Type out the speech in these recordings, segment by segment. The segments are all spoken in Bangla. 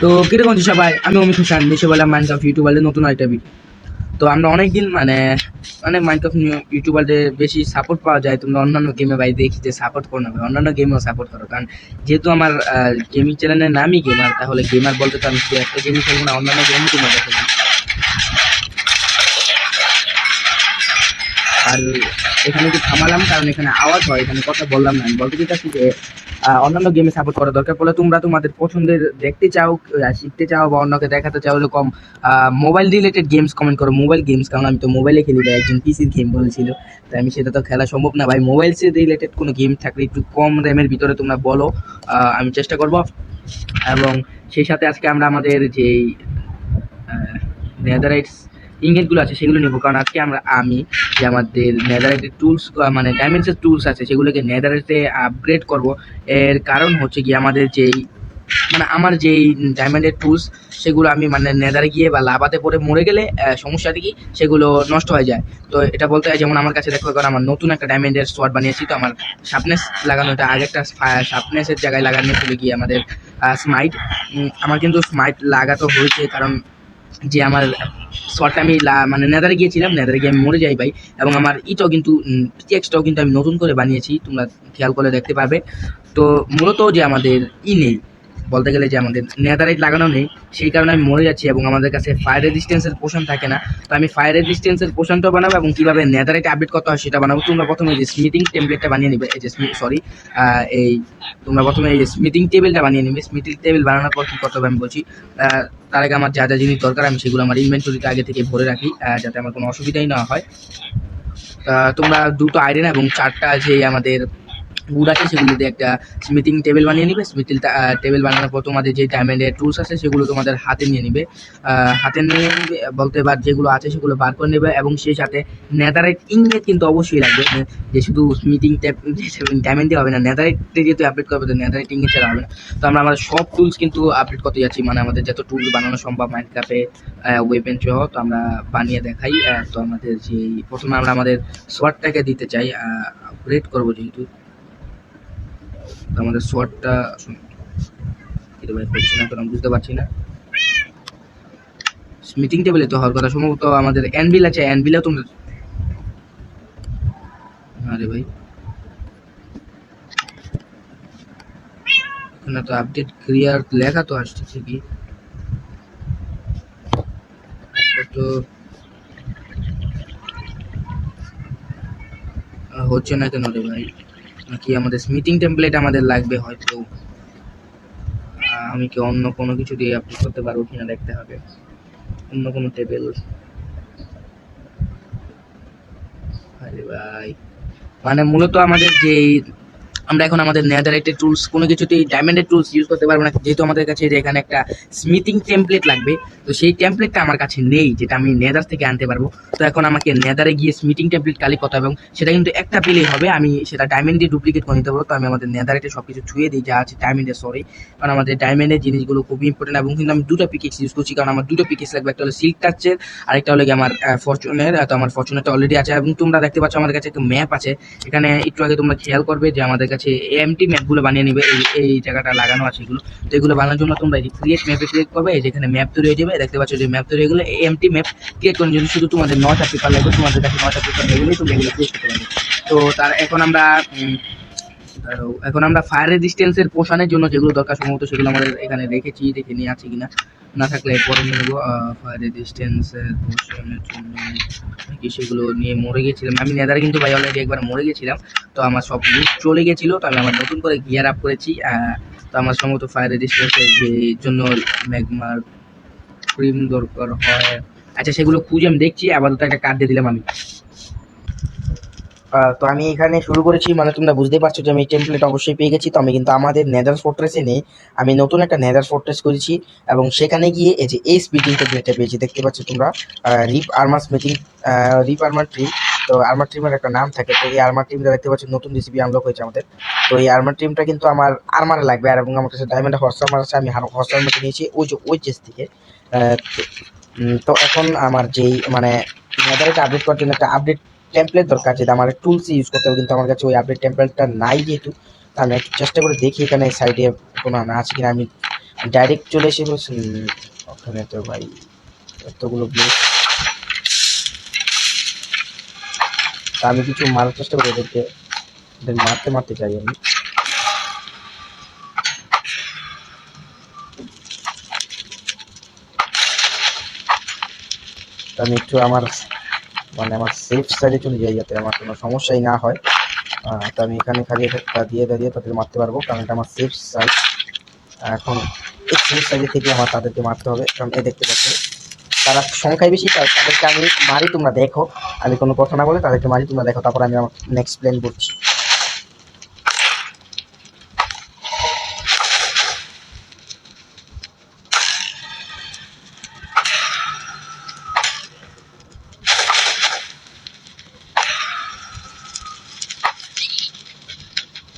তো কিরকম আছো সবাই? আমি অমিত হোসেন, দেশে বললাম মাইনক্রাফট ইউটিউবারদের নতুন আরেকটা ভিডিও। তো আমরা অনেকদিন মানে মাইনক্রাফট ইউটিউবারদের বেশি সাপোর্ট পাওয়া যায়। তোমরা অন্যান্য গেমে ভাই দেখি যে সাপোর্ট করো না ভাই, অন্যান্য গেমেও সাপোর্ট করো। কারণ যেহেতু আমার গেমিং চ্যানেলের নামই গেমার, তাহলে গেমার বলতে তো আমি শুধু একটা গেমই খেলবো না, অন্যান্য গেমও তোমরা দেখো। আর এখানে কি থামালাম কারণ এখানে আওয়াজ হয়, এখানে কথা বললাম না। আমি বলতে চাইছি যে অন্যান্য গেমে সাপোর্ট করা দরকার পড়লে তোমরা তোমাদের পছন্দের দেখতে চাও, শিখতে চাও বা অন্যকে দেখাতে চাও এরকম মোবাইল রিলেটেড গেমস কমেন্ট করো। মোবাইল গেমস, কারণ আমি তো মোবাইলে খেলি ভাই, একজন পিসির গেম বলেছিল, তাই আমি সেটা তো খেলা সম্ভব না ভাই। মোবাইল রিলেটেড কোনো গেম থাকলে একটু কম র্যামের ভিতরে তোমরা বলো, আমি চেষ্টা করব। এবং সেই সাথে আজকে আমরা আমাদের যেই নেদারাইটস ইনগেটগুলো আছে সেগুলো নেবো, কারণ আজকে আমি যে আমাদের নেদারাইটের টুলস মানে ডায়মেন্ডসের টুলস আছে সেগুলোকে নেদারাইটে আপগ্রেড করব। এর কারণ হচ্ছে কি আমাদের যেই আমার যেই ডায়মন্ডের টুলস সেগুলো আমি নেদারে গিয়ে বা লাভাতে পড়ে মরে গেলে সমস্যাটা কি সেগুলো নষ্ট হয়ে যায়। তো এটা বলতে হয় যেমন আমার কাছে দেখো, কারণ আমার নতুন একটা ডায়মন্ডের সোয়ার্ড বানিয়েছি, তো আমার শার্পনেস লাগানো, এটা আগে একটা শার্পনেসের জায়গায় লাগানো ছিল গিয়ে আমাদের স্মাইট। আমার কিন্তু স্মাইট লাগাতে হয়েছে কারণ যে আমার শর্টটা আমি নেদারে গিয়েছিলাম, নেদারে গিয়ে আমি মরে যাই ভাই। এবং আমার ইটাও কিন্তু পিকেক্সটাও কিন্তু আমি নতুন করে বানিয়েছি, তোমরা খেয়াল করে দেখতে পারবে। তো মূলত যে আমাদের নেই বলতে গেলে, যে আমাদের নেদারাইট লাগানো নেই, সেই কারণে আমি মরে যাচ্ছি এবং আমাদের কাছে ফায়ার রেজিস্ট্যান্সের পোশন থাকে না। তো আমি ফায়ার রেজিস্ট্যান্সের পোশনটা বানাবো এবং কিভাবে নেদারাইট আপডেট করতে হয় সেটা বানাবো। তোমরা প্রথমে যে স্মিথিং টেমপ্লেটটা বানিয়ে নিবে, এই যে সরি এই তোমরা প্রথমে এই যে স্মিথিং টেবিলটা বানিয়ে নিবে। স্মিথিং টেবিল বানানোর পর কি করতে হবে আমি বলছি। তার আগে আমার যা যা জিনিস দরকার আমি সেগুলো আমার ইনভেন্টরিতে আগে থেকে ভরে রাখি, যাতে আমার কোনো অসুবিধাই না হয়। তোমরা 2টো আয়রন এবং 4টা যে আমাদের উড আছে সেগুলো দিয়ে একটা স্মিথিং টেবিল বানিয়ে নিবে। স্মিথিং টেবিল বানানোর পর তোমাদের যে ডায়মন্ডের টুলস আছে সেগুলো তোমাদের হাতে নিয়ে নিবে। হাতে নিয়ে নিবে বলতে বার যেগুলো আছে সেগুলো বার করে নেবে, এবং সেই সাথে নেদারাইট ইনগেট কিন্তু অবশ্যই লাগবে, যে শুধু স্মিথিং ডায়মন্ড দিয়ে হবে না, নেদারাইটে যেহেতু আপডেট করবে তো নেদারাইট ইনগেট ছাড়া হবে না। তো আমরা আমাদের সব টুলস কিন্তু আপডেট করতে যাচ্ছি, আমাদের যত টুলস বানানো সম্ভব মাইনক্রাফটে ওয়েপেন সহ, তো আমরা বানিয়ে দেখাই। তো আমাদের যে প্রথমে আমরা আমাদের সোয়ার্ডটাকে দিতে চাই, আপগ্রেড করবো যেহেতু। আমাদের সোয়ার্ডটা হচ্ছে না, কারণ বুঝতে পারছি না। মিটিং টেবিলে তো হওয়ার কথা, সম্ভবত আমাদের অ্যানভিল আছে, অ্যানভিলেও তোমরা আরে ভাই এখানে তো আপডেট ক্লিয়ার লেখা তো আসছে ঠিকই, তো হচ্ছে না কেন রে ভাই? নাকি আমাদের মিটিং টেমপ্লেট আমাদের লাগবে হয়তো, আমি কি অন্য কোনো কিছু দিয়ে আপডেট করতে পারবো কিনা দেখতে হবে, অন্য কোনো টেবিল। আরে ভাই মূলত আমাদের যে আমরা এখন আমাদের নেদারাইটের টুলস কোনো কিছুতেই ডায়মন্ডের টুলস ইউজ করতে পারবো না, যেহেতু আমাদের কাছে যে এখানে একটা স্মিথিং টেমপ্লেট লাগবে। তো সেই টেমপ্লেটটা আমার কাছে নেই, যেটা আমি নেদার থেকে আনতে পারবো। তো এখন আমাকে নেদারে গিয়ে স্মিথিং টেমপ্লেট কালেক্ট করতে হবে, এবং সেটা কিন্তু একটা পেলেই হবে, আমি সেটা ডায়মন্ড দিয়ে ডুপ্লিকেট করে নিতে পারবো। তো আমি আমাদের নেদারাইটে সব কিছু ছুঁয়ে দিই যা আছে ডায়মন্ডের, সরি, কারণ আমাদের ডায়মন্ডের জিনিসগুলো খুবই ইম্পর্টেন্ট। এবং কিন্তু আমি 2টা পিকেক্স ইউজ করছি, কারণ আমার 2টো পিকেক্স লাগবে, একটা হলো সিল্ক টাচের আর একটা হলো আমার ফরচুনের। তো আমার ফরচুনেরটা অলরেডি আছে, এবং তোমরা দেখতে পাচ্ছ আমাদের কাছে একটা ম্যাপ আছে। এখানে একটু আগে তোমরা খেয়াল করবে যে আমাদের কাছে এমটি ম্যাপগুলো বানিয়ে নিবে, এই জায়গাটা লাগানো আছে এগুলো। তো এগুলো বানানোর জন্য তোমরা ক্রিয়েট ম্যাপে ক্লিক করবে, যেখানে ম্যাপ তৈরি হয়ে যাবে, দেখতে পাচ্ছ যে ম্যাপ তৈরি হয়ে গেলে এমটি ম্যাপ ক্রিয়েট করার জন্য শুধু তোমাদের 9টা পেপার লাগবে। তোমাদের কাছে 9টা পেপার লাগলেই তুমি এগুলো ক্রিয়েট করতে পারবে। তো তার এখন আমরা ফায়ার রেজিস্ট্যান্সের পোশানের জন্য যেগুলো দরকার সম্ভবত সেগুলো আমাদের এখানে রেখেছি, দেখে নিয়ে আছে কিনা, না থাকলে পরে নিয়ে নেবো। ফায়ার রেজিস্ট্যান্সের পোশানের জন্য কি সেগুলো নিয়ে মরে গেছিলাম আমি, নেদারে কিন্তু ভাই অলরেডি একবার মরে গেছিলাম। তো আমার সব লুট চলে গেছিল, তো আমি আবার নতুন করে গিয়ার আপ করেছি। তো আমার সম্ভবত ফায়ার রেজিস্ট্যান্সের যে জন্য ম্যাগমার ক্রিম দরকার হয়, আচ্ছা সেগুলো খুঁজে আমি দেখছি। আপাতত একটা কার্ড দিয়ে দিলাম আমি। তো আমি এখানে শুরু করেছি, তোমরা বুঝতে পারছো যে আমি টেমপ্লেট অবশ্যই পেয়ে গেছি। তো আমি কিন্তু আমাদের নেদার ফোর্ট্রেসে নেই, আমি নতুন একটা নেদার ফোর্ট্রেস করেছি, এবং সেখানে গিয়ে এই যে এই স্পিডিং টেমপ্লেটটা পেয়েছি, দেখতে পাচ্ছ তোমরা, রিপ আর্মার স্মিথিং, রিপ আর্মার ট্রিম। তো আর্মার ট্রিমের একটা নাম থাকে, তো এই আর্মার ট্রিমটা দেখতে পাচ্ছ নতুন রেসিপি আনলক হয়েছে আমাদের। তো এই আর্মার ট্রিমটা কিন্তু আমার আর্মারে লাগবে, আর এবং আমার কাছে ডায়মন্ড হর্স আর্মার আছে, আমি হর্স আর্মারটা নিয়েছি ওই চেস থেকে। তো এখন আমার যেই নেদারকে আপডেট করার জন্য একটা আপডেট টেমপ্লেট দরকার, যেটা আমার টুলস ইউজ করতে হবে, কিন্তু আমার কাছে ওই আপডেট টেমপ্লেটটা নাই যেহেতু। আমি একটু চেষ্টা করে দেখি এখানে সাইডে কোনো আছে কিনা। আমি ডাইরেক্ট চলে এসে বলছেন ওখানে তো ভাই এতগুলো ব্লক। আমি কিছু মারার চেষ্টা করি ওদেরকে, ওদের মারতে মারতে চাই আমি। আমি একটু আমার মানে আমার সেফ সাইডে চলে যাই যাতে আমার কোনো সমস্যাই না হয়। তো আমি এখানে খালি এটা দিয়ে দাঁড়িয়ে তাদের মারতে পারবো, কারণ এটা আমার সেফ সাইড। এখন এই সেফ সাইডে থেকে আমার তাদেরকে মারতে হবে, কারণ এই দেখতে পাচ্ছি তারা সংখ্যায় বেশি, তাদেরকে আমি মারি, তোমরা দেখো। আমি কোনো কথা না বলে তাদেরকে মারি, তোমরা দেখো, তারপর আমি আমার নেক্সট প্ল্যান করছি।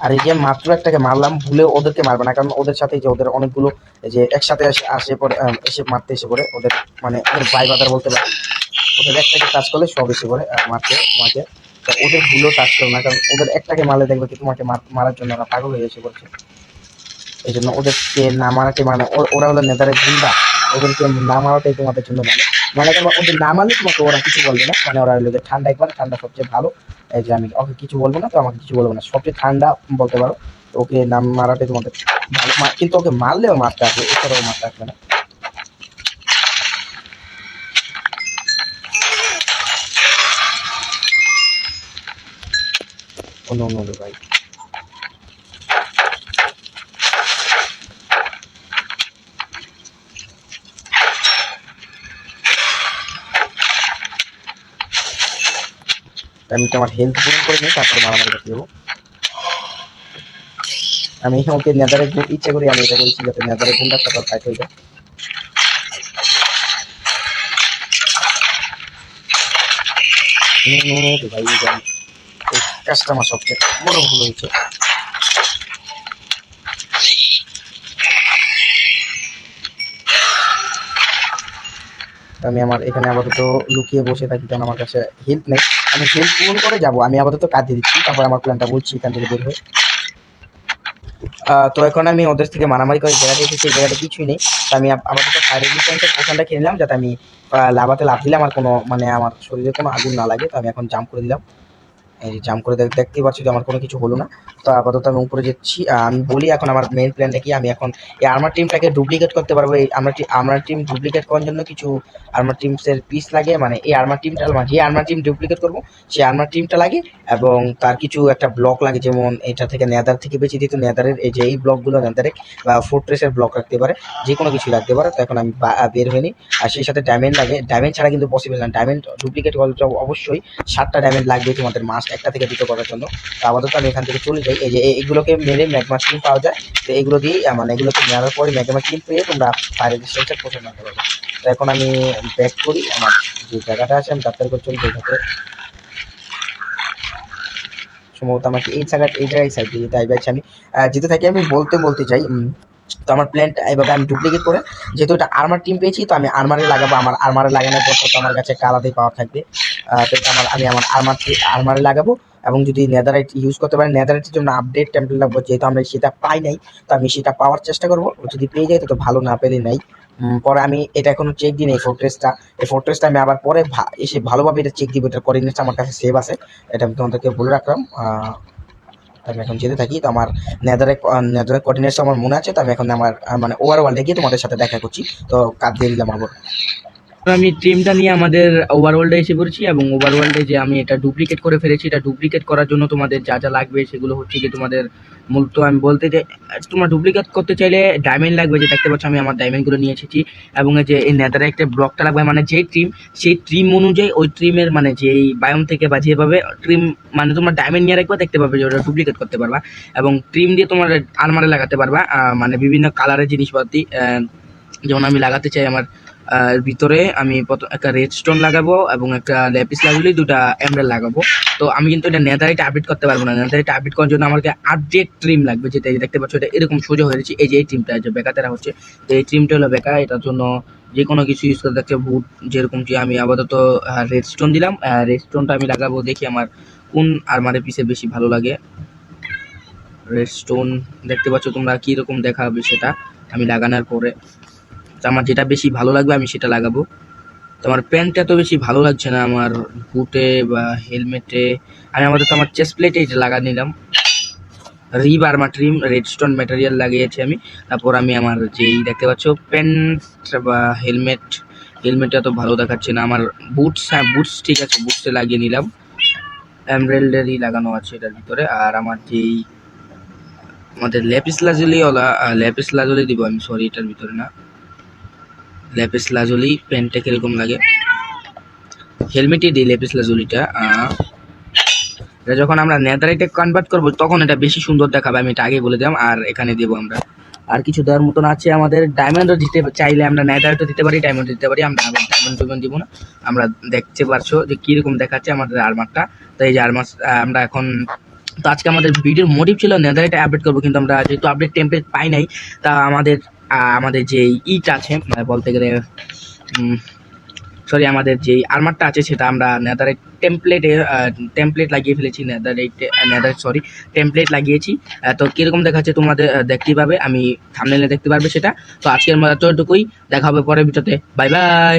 আর এই যে মাত্র একটাকে মারলাম, ভুলে ওদেরকে মারবে না, কারণ ওদের সাথে যে ওদের অনেকগুলো যে একসাথে আসে পরে এসে মারতে এসে পড়ে ওদের, মানে ওদের ভাই বাদার বলতে পারে। ওদের একটাকে টাচ করলে সব এসে পড়ে মারতে তোমাকে। তো ওদের ভুলেও টাচ করো না, কারণ ওদের একটাকে মারলে দেখবে কি তোমাকে মারার জন্য ওরা পাগল হয়ে এসে পড়ছে। এই জন্য ওদেরকে না মারাকে মানে ওরা হলো নেতারের জিন্দা, ওদেরকে না মারাটাই তোমাদের জন্য ভালো। মানে ওদের না মারলে তোমাকে ওরা কিছু বলবে না, মানে ওরা হলো ঠান্ডা, একবার ঠান্ডা সবচেয়ে ভালো। এই যে আমি ওকে কিছু বলবো না, তো আমাকে কিছু বলবো না, সবচেয়ে ঠান্ডা বলতে পারো। তো ওকে নাম মারাটাই তোমাদের ভালো, কিন্তু ওকে মারলেও মারতে আসবে, এছাড়াও মারতে আসবে না। অন্য অন্য ভাই আমি তো আমার হেলথ পূরণ করে নিই, তারপরে মারামারি করতে যাবো। আমি ওকে নেদারে গুণ ইচ্ছে করি, আমি এটা করেছি যাতে নেদারে গুণটা তারপর ফাইট হয়ে যায়। ভাই এই কাজটা আমার সবচেয়ে বড় ভুল হয়েছে। আমি আমার এখানে আপাতত লুকিয়ে বসে থাকি, কারণ আমার কাছে হেল্প নেই। আমি হেল্প পূরণ করে যাবো, আমি আপাতত কাজে দিচ্ছি, তারপর আমার প্ল্যানটা বলছি এখান থেকে বের হয়ে। তো এখন আমি ওদের থেকে মারামারি করে জায়গাটা এসেছি, এই জায়গাটা কিছুই নেই। তো আমি আপাতত ফায়ার রেজিস্ট্যান্সের পোশনটা খেয়ে নিলাম, যাতে আমি লাভাতে লাভ দিলে আমার কোনো মানে আমার শরীরে কোনো আগুন না লাগে। তো আমি এখন জাম্প করে দিলাম, এই যে জাম্প করে দেখতেই পাচ্ছি যে আমার কোনো কিছু হলো না। তো আপাতত আমি উপরে যাচ্ছি। আমি বলি এখন আমার মেইন প্ল্যানটা কি, আমি এখন এই আর্মার টিমটাকে ডুপ্লিকেট করতে পারবো। এই আর্মার টিম ডুপ্লিকেট করার জন্য কিছু আর্মার টিমসের পিস লাগে, মানে এই আর্মার টিমটা যে আর্মার টিম ডুপ্লিকেট করবো সেই আর্মার টিমটা লাগে, এবং তার কিছু একটা ব্লক লাগে, যেমন এটা থেকে নেদার থেকে বেশি দিত নেদারের এই যে এই ব্লকগুলো নেদারে বা ফোর্ট্রেসের ব্লক রাখতে পারে, যে কোনো কিছু রাখতে পারে। তো এখন আমি বের হইনি। আর সেই সাথে ডায়মন্ড লাগে, ডায়মন্ড ছাড়া কিন্তু পসিবল না। ডায়মন্ড ডুপ্লিকেট করতে অবশ্যই 7টা ডায়মন্ড লাগবে তোমাদের মাস্ট, একটা থেকে দুটো করার জন্য। তো আপাতত আমি এখান থেকে চলে যাই। এই যে এগুলোকে মেরে ম্যাগমা স্কিন পাওয়া যায়, তো এগুলো দিয়ে মানে এগুলোকে নেওয়ার পরে ম্যাগমা স্কিন পেয়ে তোমরা ফায়ার রেজিস্ট্যান্সের পোশন রাখতে পারবে। তো এখন আমি ব্যাক করি, আমার যে জায়গাটা আছে আমি তাড়াতাড়ি করে চলে যাই। সম্ভবত আমাকে এই জায়গায় সাইড দিয়ে যেতে হবে। আমি যেতে থাকি, আমি বলতে বলতে চাই। তো আমার প্ল্যানটা এভাবে আমি ডুপ্লিকেট করে, যেহেতু এটা আর্মার টিম পেয়েছি, তো আমি আর্মারে লাগাবো। আমার আর্মারে লাগানোর পর তো আমার কাছে একটা আলাদাই পাওয়ার থাকবে। তো এটা আমি আমার আর্মারে লাগাবো, এবং যদি নেদারাইট ইউজ করতে পারি, নেদারাইটের জন্য আপডেট টেম্পলেট লাগবে, যেহেতু আমরা সেটা পাই নাই। তো আমি সেটা পাওয়ার চেষ্টা করবো, যদি পেয়ে যাই তো ভালো, না পেলে নাই। পরে আমি এটা এখনো চেক দিই এই ফোর্ট্রেসটা আমি আবার পরে এসে ভালোভাবে এটা চেক দিব। এটার কোঅর্ডিনেটস আমার কাছে সেভ আছে, এটা আমি তোমাদেরকে বলে রাখলাম। আমি এখন যেতে থাকি। তো আমার নেদারের কোঅর্ডিনেটস আমার মনে আছে। তো আমি এখন আমার মানে ওভারওয়ার্ল্ডে গিয়ে তোমাদের সাথে দেখা করছি। তো কাজ দিয়ে দিলাম আবার। আমি টিমটা নিয়ে আমাদের ওভারওয়ার্ল্ডে এসে পড়েছি, এবং ওভারওয়ার্ল্ডে যে আমি এটা ডুপ্লিকেট করে ফেলেছি, এটা ডুপ্লিকেট করার জন্য তোমাদের যা যা লাগবে সেগুলো হচ্ছে কি তোমাদের মূলত আমি বলতে যে তোমরা ডুপ্লিকেট করতে চাইলে ডায়মন্ড লাগবে, যে দেখতে পাচ্ছ আমি আমার ডায়মন্ডগুলো নিয়ে এসেছি। এবং যে এই নেদারে একটা ব্লকটা লাগবে, মানে যেই ট্রিম সেই ট্রিম অনুযায়ী ওই ট্রিমের মানে যেই বায়ম থেকে বা যেভাবে ট্রিম মানে তোমরা ডায়মন্ড নিয়ে রাখবা, দেখতে পাবে যে ওটা ডুপ্লিকেট করতে পারবা, এবং ট্রিম দিয়ে তোমার আলমারে লাগাতে পারবা। মানে বিভিন্ন কালারের জিনিসপাতি, যেমন আমি লাগাতে চাই আমার ভিতরে আমি একটা রেড স্টোন লাগাবো এবং একটা ল্যাপিস লাগালে দুটা এমরাল্ড লাগাবো। তো আমি কিন্তু এটা নেদারাইট আপডেট করতে পারবো না। নেদারাইট আপডেট করার জন্য আমাকে আপডেট ট্রিম লাগবে, যেটা দেখতে পাচ্ছ এটা এরকম সোজা হয়েছে। এই যে এই ট্রিমটা যে বেকাতেরা হচ্ছে, তো এই ট্রিমটা হলো বেকা। এটার জন্য যে কোনো কিছু ইউজ করতে যাচ্ছে বুট, যেরকম যে আমি আপাতত রেড স্টোন দিলাম। রেড স্টোনটা আমি লাগাবো, দেখি আমার কোন আর্মারের পিছে বেশি ভালো লাগে। রেড স্টোন দেখতে পাচ্ছ তোমরা কিরকম দেখাবে সেটা। আমি লাগানোর পরে তো আমার যেটা বেশি ভালো লাগবে আমি সেটা লাগাবো। তো আমার প্যান্টটা তো বেশি ভালো লাগছে না আমার বুটে বা হেলমেটে। আমি আমাদের তো আমার চেস্ট প্লেটে এটা লাগা নিলাম, rib armour trim redstone material লাগিয়েছি আমি। তারপর আমি আমার যেই দেখতে পাচ্ছ প্যান্ট বা হেলমেটটা তো ভালো দেখাচ্ছে না। আমার বুটস, হ্যাঁ বুটস ঠিক আছে, বুটসে লাগিয়ে নিলাম, এমব্রয়ডারি লাগানো আছে এটার ভিতরে। আর আমার যেই আমাদের ল্যাপিস লাজলি দিব আমি, সরি এটার ভিতরে না, ল্যাপিস লাজলি প্যান্টটা কিরকম লাগে, হেলমেটে দিই ল্যাপিস লাজলিটা। এটা যখন আমরা নেদারাইটে কনভার্ট করবো তখন এটা বেশি সুন্দর দেখাবে, আমি এটা আগে বলে দিলাম। আর এখানে দেবো আমরা আর কিছু দেওয়ার মতন আছে আমাদের, ডায়মন্ডও দিতে চাইলে আমরা নেদারাইটও দিতে পারি, ডায়মন্ড দিতে পারি। আমরা আবার ডায়মন্ড দিব না, আমরা দেখতে পারছো যে কিরকম দেখাচ্ছে আমাদের আর্মারটা। তো এই যে আর্মার আমরা এখন, তো আজকে আমাদের ভিডিওর মোটিভ ছিল নেদারাইটে আপডেট করবো, কিন্তু আমরা যেহেতু আপডেট টেমপ্লেট পাই নাই, তা আমাদের যে ইট আছে মানে বলতে গেলে সরি আমাদের যে আর্মারটা আছে সেটা আমরা নেদারাইট টেমপ্লেট লাগিয়ে ফেলেছি, টেমপ্লেট লাগিয়েছি। তো কিরকম দেখাচ্ছে তোমাদের দেখতেই পাবে, আমি থাম্বনেলে দেখতে পারবে সেটা। তো আজকের মতো এতটুকুই, দেখা হবে পরের ভিডিওতে, বাই বাই।